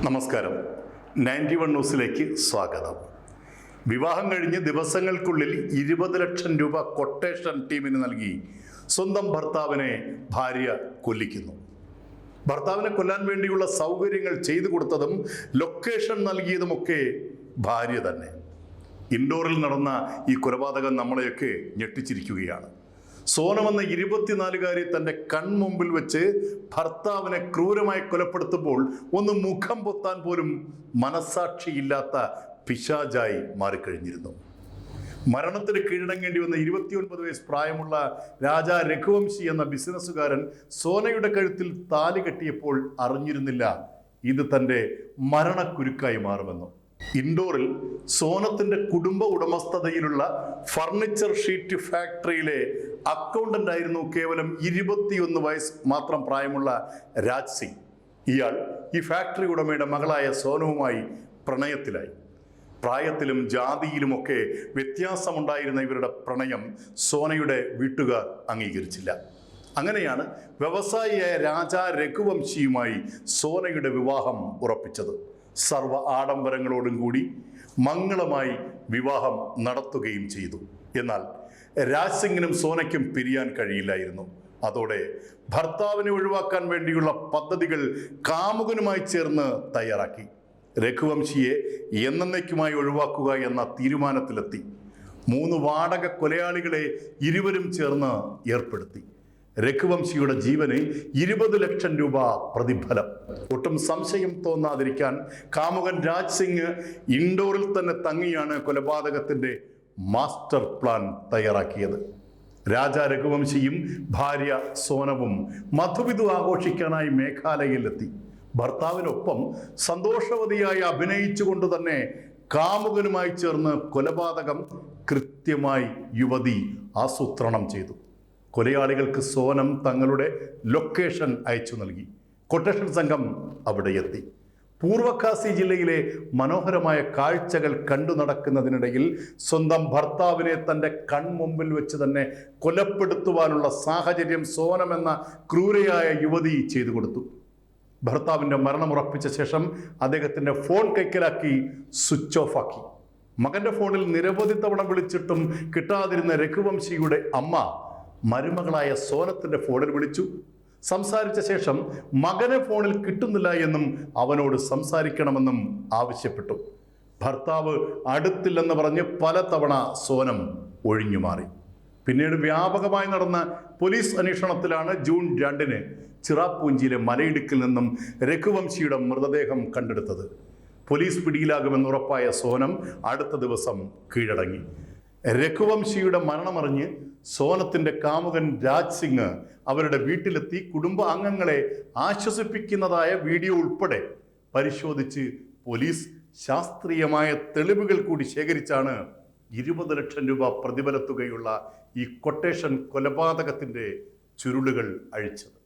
നമസ്കാരം. 91 ന്യൂസിലേക്ക് സ്വാഗതം. വിവാഹം കഴിഞ്ഞ് ദിവസങ്ങൾക്കുള്ളിൽ 20 ലക്ഷം രൂപ കൊട്ടേഷൻ ടീമിന് നൽകി സ്വന്തം ഭർത്താവിനെ ഭാര്യ കൊല്ലിക്കുന്നു. ഭർത്താവിനെ കൊല്ലാൻ വേണ്ടിയുള്ള സൗകര്യങ്ങൾ ചെയ്തു കൊടുത്തതും ലൊക്കേഷൻ നൽകിയതുമൊക്കെ ഭാര്യ തന്നെ. ഇൻഡോറിൽ നടന്ന ഈ കൊലപാതകം നമ്മളെയൊക്കെ ഞെട്ടിച്ചിരിക്കുകയാണ്. സോനമെന്ന 24-കാരി തൻ്റെ കൺമുമ്പിൽ വെച്ച് ഭർത്താവിനെ ക്രൂരമായി കൊലപ്പെടുത്തുമ്പോൾ ഒന്ന് മുഖം പൊത്താൻ പോലും മനസാക്ഷിയില്ലാത്ത പിശാചായി മാറിക്കഴിഞ്ഞിരുന്നു. മരണത്തിന് കീഴടങ്ങേണ്ടി വന്ന 29 വയസ്സ് പ്രായമുള്ള രാജാ രഘുവംശി എന്ന ബിസിനസ്സുകാരൻ സോനയുടെ കഴുത്തിൽ താലി കെട്ടിയപ്പോൾ അറിഞ്ഞിരുന്നില്ല ഇത് തൻ്റെ മരണക്കുരുക്കായി മാറുമെന്ന്. ഇൻഡോറിൽ സോനത്തിന്റെ കുടുംബ ഉടമസ്ഥതയിലുള്ള ഫർണിച്ചർ ഷീറ്റ് ഫാക്ടറിയിലെ അക്കൗണ്ടന്റ് ആയിരുന്നു കേവലം 21 വയസ്സ് മാത്രം പ്രായമുള്ള രാജ് സിംഗ്. ഇയാൾ ഈ ഫാക്ടറി ഉടമയുടെ മകളായ സോനുവുമായി പ്രണയത്തിലായി. പ്രായത്തിലും ജാതിയിലുമൊക്കെ വ്യത്യാസമുണ്ടായിരുന്ന ഇവരുടെ പ്രണയം സോനയുടെ വീട്ടുകാർ അംഗീകരിച്ചില്ല. അങ്ങനെയാണ് വ്യവസായിയായ രാജാ രഘുവംശിയുമായി സോനയുടെ വിവാഹം ഉറപ്പിച്ചത്. സർവ്വ ആഡംബരങ്ങളോടും കൂടി മംഗളമായി വിവാഹം നടത്തുകയും ചെയ്തു. എന്നാൽ രാജ് സിംഗിനും സോനയ്ക്കും പിരിയാൻ കഴിയില്ലായിരുന്നു. അതോടെ ഭർത്താവിനെ ഒഴിവാക്കാൻ വേണ്ടിയുള്ള പദ്ധതികൾ കാമുകനുമായി ചേർന്ന് തയ്യാറാക്കി. രഘുവംശിയെ എന്നേക്കുമായി ഒഴിവാക്കുക എന്ന തീരുമാനത്തിലെത്തി. 3 വാടക കൊലയാളികളെ ഇരുവരും ചേർന്ന് ഏർപ്പെടുത്തി. രഘുവംശിയുടെ ജീവന് 20 ലക്ഷം രൂപ പ്രതിഫലം. ഒട്ടും സംശയം തോന്നാതിരിക്കാൻ കാമുകൻ രാജ് സിംഗ് ഇൻഡോറിൽ തന്നെ തങ്ങിയാണ് കൊലപാതകത്തിന്റെ മാസ്റ്റർ പ്ലാൻ തയ്യാറാക്കിയത്. രാജാ രഘുവംശിയും ഭാര്യ സോനവും മധുവിധു ആഘോഷിക്കാനായി മേഘാലയയിലെത്തി. ഭർത്താവിനൊപ്പം സന്തോഷവതിയായി അഭിനയിച്ചുകൊണ്ട് തന്നെ കാമുകനുമായി ചേർന്ന് കൊലപാതകം കൃത്യമായി യുവതി ആസൂത്രണം ചെയ്തു. കൊലയാളികൾക്ക് സോനം തങ്ങളുടെ ലൊക്കേഷൻ അയച്ചു നൽകി. കൊട്ടേഷൻ സംഘം അവിടെ എത്തി. പൂർവഖാസി ജില്ലയിലെ മനോഹരമായ കാഴ്ചകൾ കണ്ടു നടക്കുന്നതിനിടയിൽ സ്വന്തം ഭർത്താവിനെ തൻ്റെ കൺമുമ്പിൽ വെച്ച് തന്നെ കൊലപ്പെടുത്തുവാനുള്ള സാഹചര്യം സോനം എന്ന ക്രൂരയായ യുവതി ചെയ്തു കൊടുത്തു. ഭർത്താവിൻ്റെ മരണമുറപ്പിച്ച ശേഷം അദ്ദേഹത്തിൻ്റെ ഫോൺ കൈക്കലാക്കി സ്വിച്ച് ഓഫ് ആക്കി. മകൻ്റെ ഫോണിൽ നിരവധി തവണ വിളിച്ചിട്ടും കിട്ടാതിരുന്ന രഘുവംശിയുടെ അമ്മ മരുമകളായ സോനത്തിന്റെ ഫോണിൽ വിളിച്ചു. സംസാരിച്ച ശേഷം മകനെ ഫോണിൽ കിട്ടുന്നില്ല എന്നും അവനോട് സംസാരിക്കണമെന്നും ആവശ്യപ്പെട്ടു. ഭർത്താവ് അടുത്തില്ലെന്ന് പറഞ്ഞ് പലതവണ സോനം ഒഴിഞ്ഞുമാറി. പിന്നീട് വ്യാപകമായി നടന്ന പോലീസ് അന്വേഷണത്തിലാണ് ജൂൺ 2-ന് ചിറാപ്പൂഞ്ചിയിലെ മലയിടുക്കിൽ നിന്നും രഘുവംശിയുടെ മൃതദേഹം കണ്ടെടുത്തത്. പോലീസ് പിടിയിലാകുമെന്നുറപ്പായ സോനം അടുത്ത ദിവസം കീഴടങ്ങി. രഘുവംശിയുടെ മരണമറിഞ്ഞ് സോനത്തിന്റെ കാമുകൻ രാജ് സിംഗ് അവരുടെ വീട്ടിലെത്തി കുടുംബ അംഗങ്ങളെ ആശ്വസിപ്പിക്കുന്നതായ വീഡിയോ ഉൾപ്പെടെ പരിശോധിച്ച് പോലീസ് ശാസ്ത്രീയമായ തെളിവുകൾ കൂടി ശേഖരിച്ചാണ് 20 ലക്ഷം രൂപ പ്രതിഫലത്തുകയുള്ള ഈ കൊട്ടേഷൻ കൊലപാതകത്തിന്റെ ചുരുളുകൾ അഴിച്ചത്.